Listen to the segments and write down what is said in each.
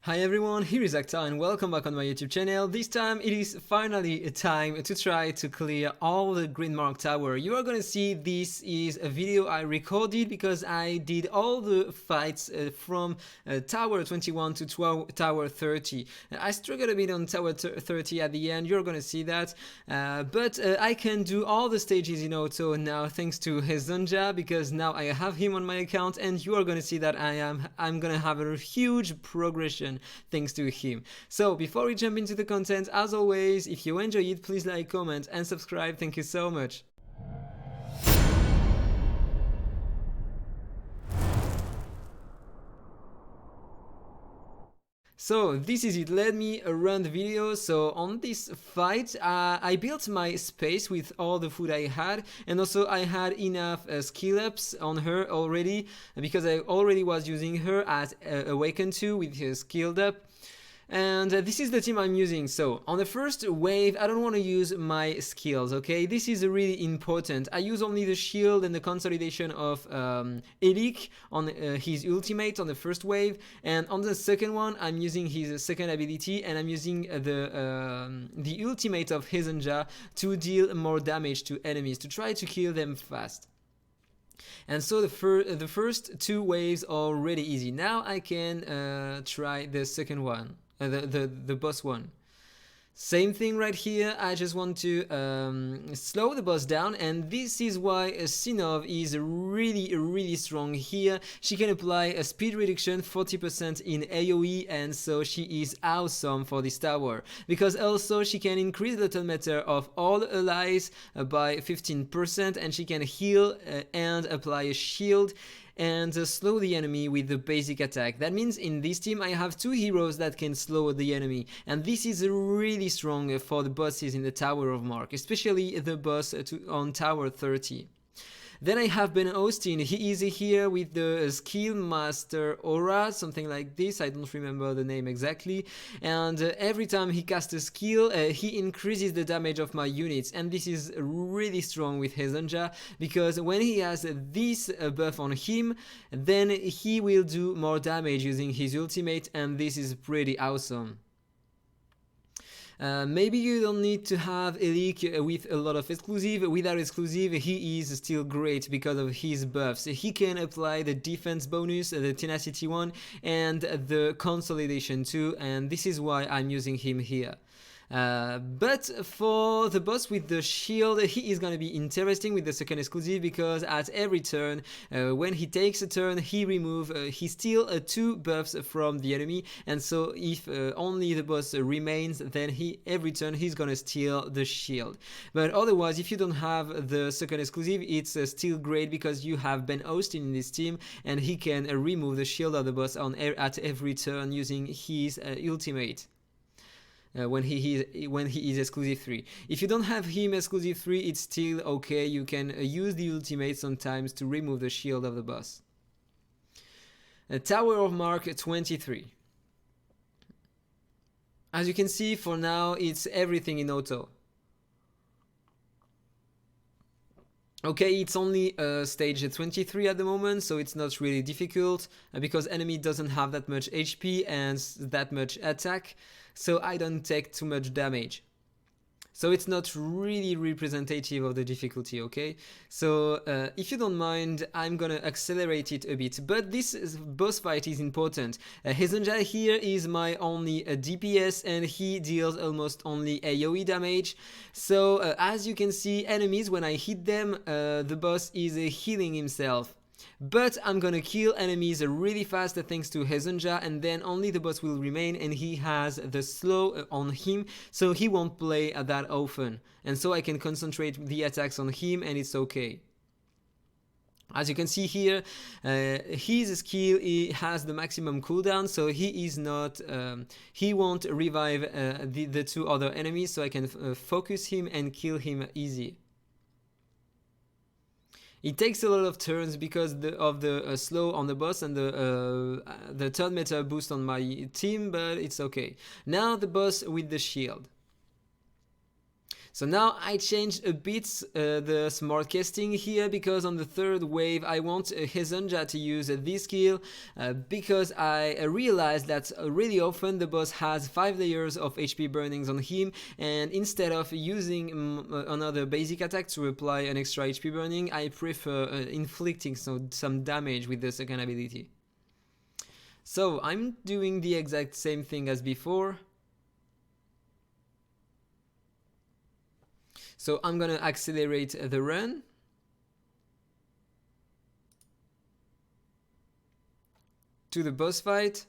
Hi everyone, here is Akta and welcome back on my YouTube channel. This time it is finally a time to try to clear all the green mark tower. You are gonna see this is a video I recorded because I did all the fights from tower 21 to tower 30. I struggled a bit on tower 30 at the end, you're gonna see that. But I can do all the stages in auto now thanks to Hezonja, because now I have him on my account and you are gonna see that I'm gonna have a huge progression thanks to him. So before we jump into the content, as always, if you enjoy it, please like, comment and subscribe. Thank you so much. So this is it, let me run the video. So on this fight I built my space with all the food I had, and also I had enough skill ups on her already because I already was using her as Awaken 2 with her skilled up. And this is the team I'm using. So on the first wave I don't want to use my skills, okay? This is really important. I use only the shield and the consolidation of Elik on his ultimate on the first wave, and on the second one I'm using his second ability, and I'm using the ultimate of Hezonja to deal more damage to enemies, to try to kill them fast. And so the first two waves are really easy. Now I can try the second one, the boss one. Same thing right here. I just want to slow the boss down, and this is why Sinov is really strong here. She can apply a speed reduction 40% in AoE, and so she is awesome for this tower, because also she can increase the turn meter of all allies by 15%, and she can heal and apply a shield and slow the enemy with the basic attack. That means in this team I have two heroes that can slow the enemy, and this is really strong for the bosses in the Tower of Mark, especially the boss on Tower 30. Then I have Ben Austin. He is here with the skill master aura, something like this. I don't remember the name exactly. And every time he casts a skill, he increases the damage of my units. And this is really strong with Hezonja, because when he has this buff on him, then he will do more damage using his ultimate, and this is pretty awesome. Maybe you don't need to have Elik with a lot of exclusive. Without exclusive, he is still great because of his buffs. He can apply the defense bonus, the tenacity one, and the consolidation too, and this is why I'm using him here. But for the boss with the shield, he is gonna be interesting with the second exclusive, because at every turn, when he takes a turn, he steals two buffs from the enemy, and so if only the boss remains, then every turn he's gonna steal the shield. But otherwise, if you don't have the second exclusive, it's still great because you have Ben Austin in this team, and he can remove the shield of the boss at every turn using his ultimate. When he is exclusive 3. If you don't have him exclusive 3, it's still okay. You can use the ultimate sometimes to remove the shield of the boss. Tower of Mark 23. As you can see, for now it's everything in auto. Okay, it's only stage 23 at the moment, so it's not really difficult because enemy doesn't have that much HP and that much attack, so I don't take too much damage. So it's not really representative of the difficulty, okay? So if you don't mind, I'm gonna accelerate it a bit, but this boss fight is important. Hezonja here is my only DPS, and he deals almost only AoE damage. So as you can see, enemies, when I hit them, the boss is healing himself. But I'm gonna kill enemies really fast thanks to Hezonja, and then only the boss will remain, and he has the slow on him, so he won't play that often, and so I can concentrate the attacks on him, and it's okay. As you can see here, his skill has the maximum cooldown, so he won't revive the two other enemies, so I can focus him and kill him easy. It takes a lot of turns because of the slow on the boss and the turn meter boost on my team, but it's okay. Now the boss with the shield. So now I changed a bit the smart casting here, because on the third wave I want Hezonja to use this skill, because I realized that really often the boss has 5 layers of HP burnings on him, and instead of using another basic attack to apply an extra HP burning, I prefer inflicting some damage with the second ability. So I'm doing the exact same thing as before. So I'm gonna accelerate the run. To the boss fight.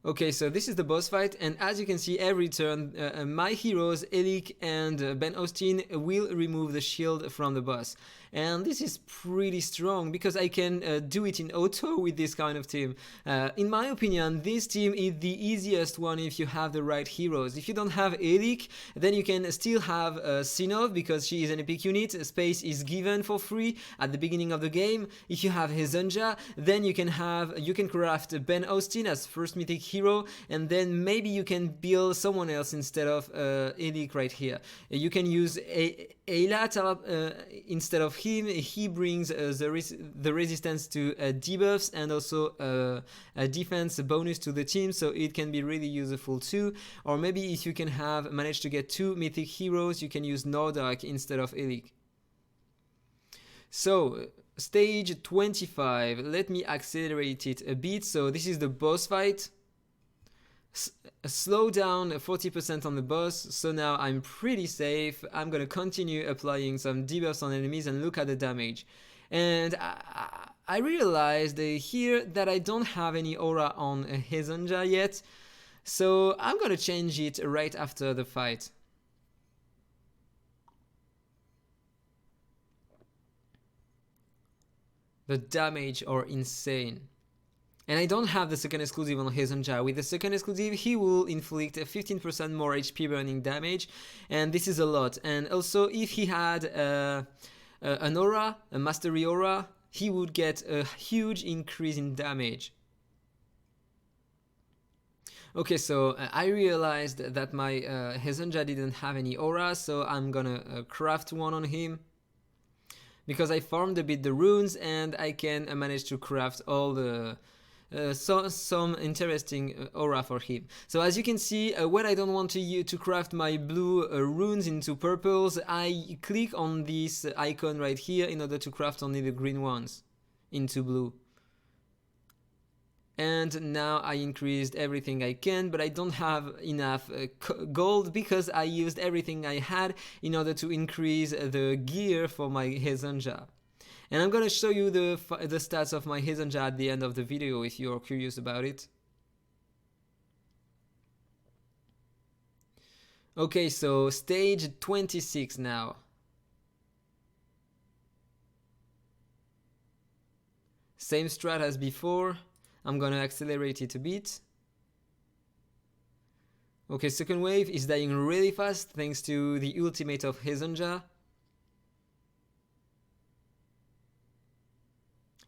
Okay, so this is the boss fight, and as you can see, every turn my heroes Elik and Ben Austin will remove the shield from the boss. And this is pretty strong, because I can do it in auto with this kind of team. In my opinion, this team is the easiest one if you have the right heroes. If you don't have Elik, then you can still have Sinov, because she is an epic unit. Space is given for free at the beginning of the game. If you have Hezonja, then you can craft Ben Austin as first mythic hero, and then maybe you can build someone else instead of Elik right here. You can use Eilat instead of him. He brings the resistance to debuffs and also a defense bonus to the team, so it can be really useful too. Or maybe if you can manage to get 2 mythic heroes, you can use Nordark instead of Elik. So stage 25, let me accelerate it a bit. So this is the boss fight. Slow down 40% on the boss, so now I'm pretty safe. I'm gonna continue applying some debuffs on enemies and look at the damage. And I realized here that I don't have any aura on Hezonja yet, so I'm gonna change it right after the fight. The damage are insane. And I don't have the second exclusive on Hezonja. With the second exclusive, he will inflict 15% more HP burning damage, and this is a lot. And also, if he had an aura, a mastery aura, he would get a huge increase in damage. Okay, so I realized that my Hezonja didn't have any aura, so I'm gonna craft one on him, because I farmed a bit the runes, and I can manage to craft all the some interesting aura for him. So as you can see, when I don't want to craft my blue runes into purples, I click on this icon right here in order to craft only the green ones into blue. And now I increased everything I can, but I don't have enough gold, because I used everything I had in order to increase the gear for my Hezonja. And I'm gonna show you the stats of my Hezonja at the end of the video if you're curious about it. Okay, so stage 26 now. Same strat as before. I'm gonna accelerate it a bit. Okay, second wave is dying really fast thanks to the ultimate of Hezonja.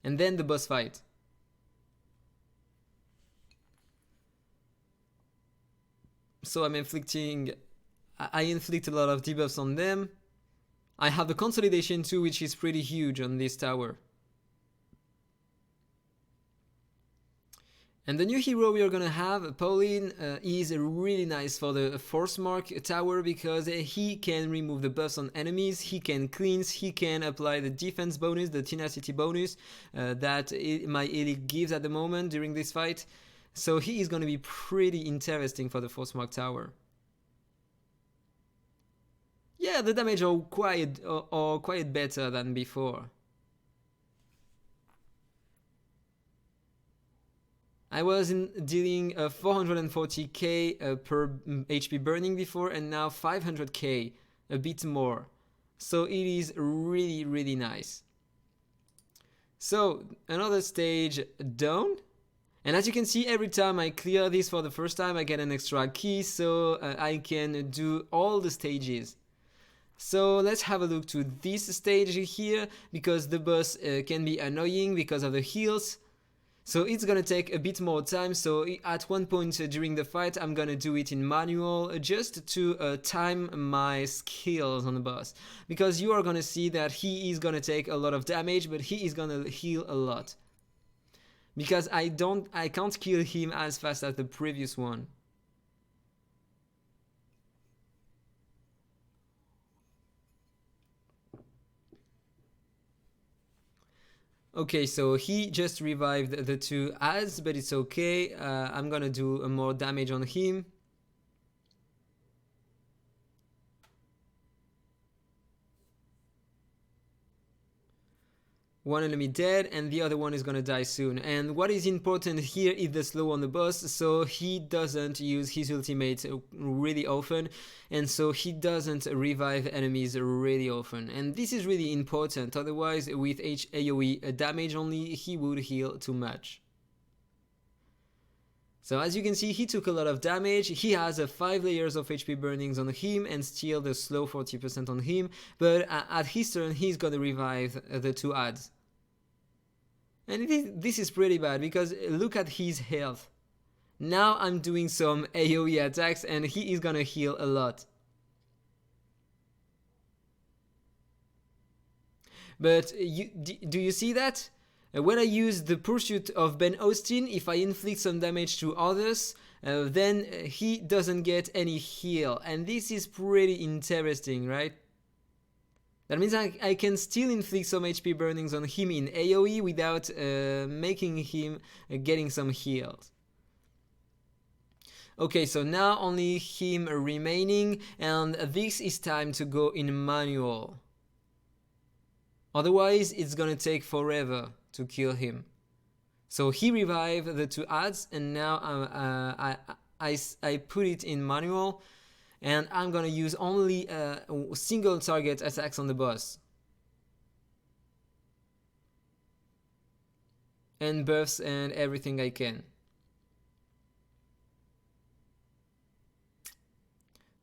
And then the boss fight. So I inflict a lot of debuffs on them. I have the consolidation too, which is pretty huge on this tower. And the new hero we are gonna have, Pauline, is really nice for the Force Mark tower, because he can remove the buffs on enemies, he can cleanse, he can apply the defense bonus, the tenacity bonus that my Elik gives at the moment during this fight. So he is gonna be pretty interesting for the Force Mark tower. Yeah, the damage are quite better than before. I was dealing 440k per HP burning before, and now 500k, a bit more. So it is really nice. So another stage done. And as you can see, every time I clear this for the first time, I get an extra key, so I can do all the stages. So let's have a look to this stage here, because the boss can be annoying because of the heals. So it's gonna take a bit more time, so at one point during the fight I'm gonna do it in manual just to time my skills on the boss, because you are gonna see that he is gonna take a lot of damage, but he is gonna heal a lot, because I can't kill him as fast as the previous one. Okay, so he just revived the two ads, but it's okay. I'm gonna do more damage on him. One enemy dead, and the other one is gonna die soon. And what is important here is the slow on the boss, so he doesn't use his ultimate really often, and so he doesn't revive enemies really often. And this is really important, otherwise with AoE damage only, he would heal too much. So as you can see, he took a lot of damage. He has 5 layers of HP burnings on him and still the slow 40% on him, but at his turn he's gonna revive the two ads. And this is pretty bad, because look at his health. Now I'm doing some AoE attacks and he is gonna heal a lot. But do you see that? When I use the Pursuit of Ben Austin, if I inflict some damage to others, then he doesn't get any heal. And this is pretty interesting, right? That means I can still inflict some HP burnings on him in AoE without making him getting some heals. Okay, so now only him remaining, and this is time to go in manual. Otherwise, it's gonna take forever to kill him. So he revived the two ads, and now I put it in manual, and I'm gonna use only single target attacks on the boss. And buffs and everything I can.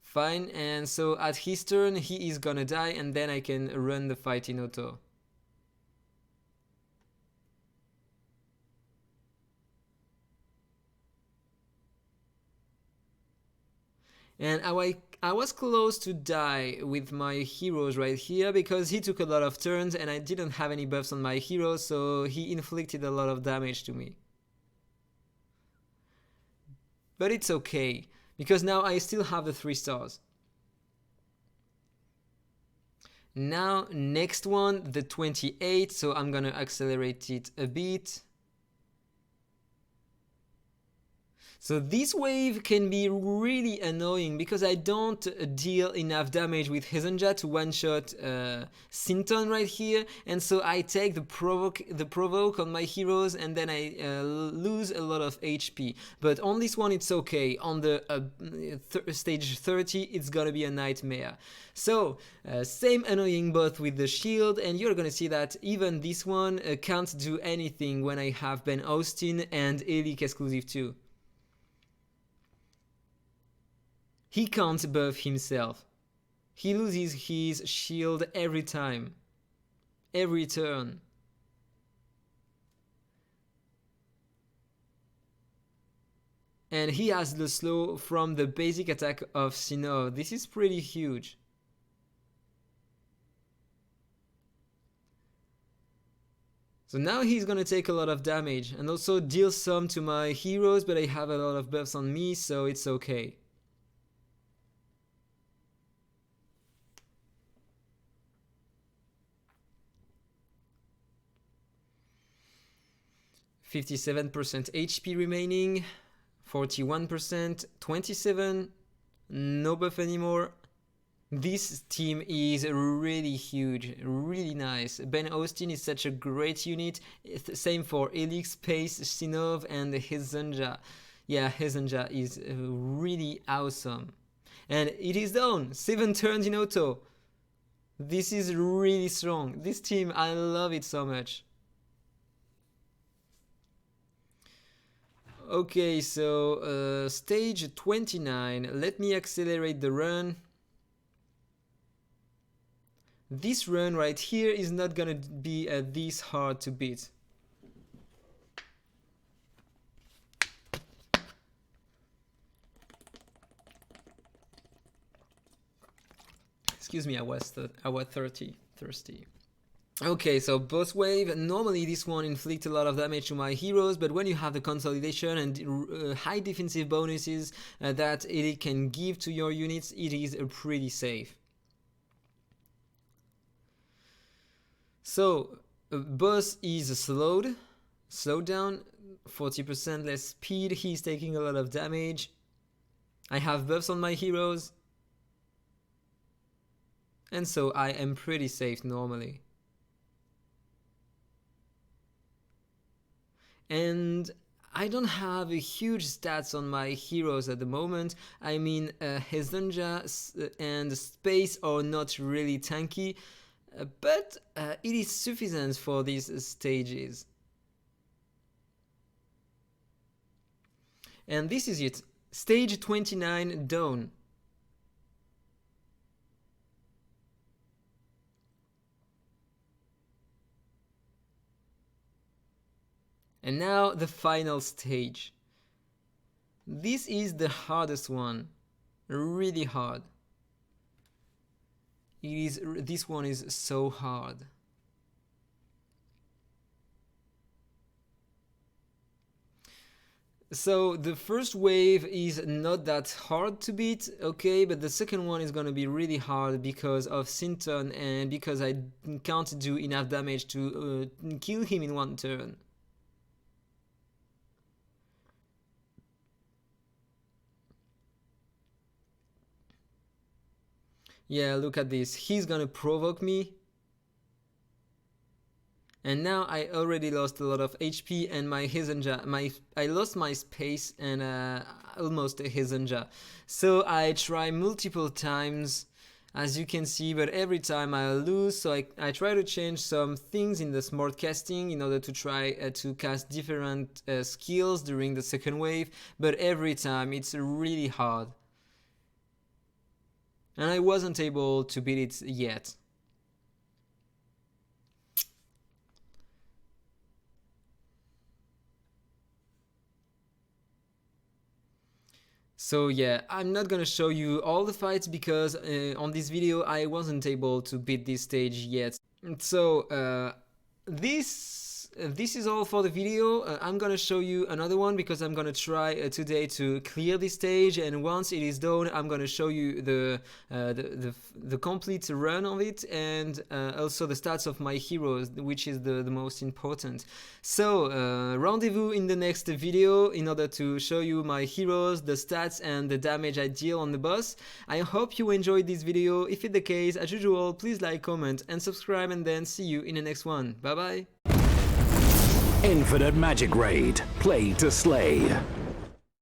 Fine, and so at his turn he is gonna die, and then I can run the fight in auto. And I was close to die with my heroes right here, because he took a lot of turns and I didn't have any buffs on my heroes, so he inflicted a lot of damage to me. But it's okay, because now I still have the 3 stars. Now next one, the 28, so I'm gonna accelerate it a bit. So this wave can be really annoying, because I don't deal enough damage with Hezonja to one-shot Sinton right here, and so I take the provoke on my heroes, and then I lose a lot of HP. But on this one it's okay. On the stage 30 it's gonna be a nightmare. So same annoying both with the shield, and you're gonna see that even this one can't do anything when I have Ben Austin and Elic exclusive too. He can't buff himself. He loses his shield every time. Every turn. And he has the slow from the basic attack of Sinnoh. This is pretty huge. So now he's gonna take a lot of damage and also deal some to my heroes, but I have a lot of buffs on me, so it's okay. %57 HP remaining, 41%, 27, no buff anymore. This team is really huge, really nice. Ben Austin is such a great unit. Same for Elix, Pace, Sinov, and Hezonja. Yeah, Hezonja is really awesome. And it is done! 7 turns in auto. This is really strong. This team, I love it so much. Okay, so stage 29. Let me accelerate the run. This run right here is not gonna be this hard to beat. Excuse me, I was thirsty. Okay, so boss wave. Normally this one inflicts a lot of damage to my heroes, but when you have the consolidation and high defensive bonuses that it can give to your units, it is pretty safe. So boss is slowed down, 40% less speed. He's taking a lot of damage. I have buffs on my heroes, and so I am pretty safe normally. And I don't have a huge stats on my heroes at the moment. I mean, Hezonja and Space are not really tanky, but it is sufficient for these stages. And this is it. Stage 29 Dawn. And now the final stage. This is the hardest one, really hard. This one is so hard. So the first wave is not that hard to beat, okay, but the second one is gonna be really hard because of Sinton and because I can't do enough damage to kill him in one turn. Yeah, look at this. He's gonna provoke me. And now I already lost a lot of HP and my Hezonja, I lost my space and almost a Hezonja. So I try multiple times, as you can see, but every time I lose. So I try to change some things in the smart casting in order to try to cast different skills during the second wave, but every time it's really hard. And I wasn't able to beat it yet. So yeah, I'm not gonna show you all the fights because on this video I wasn't able to beat this stage yet. So this is all for the video. I'm gonna show you another one because I'm gonna try today to clear this stage, and once it is done I'm gonna show you the complete run of it, and also the stats of my heroes, which is the most important. So rendezvous in the next video in order to show you my heroes, the stats and the damage I deal on the boss. I hope you enjoyed this video. If it's the case, as usual, please like, comment and subscribe, and then see you in the next one. Bye bye. Infinite Magicraid. Play to slay.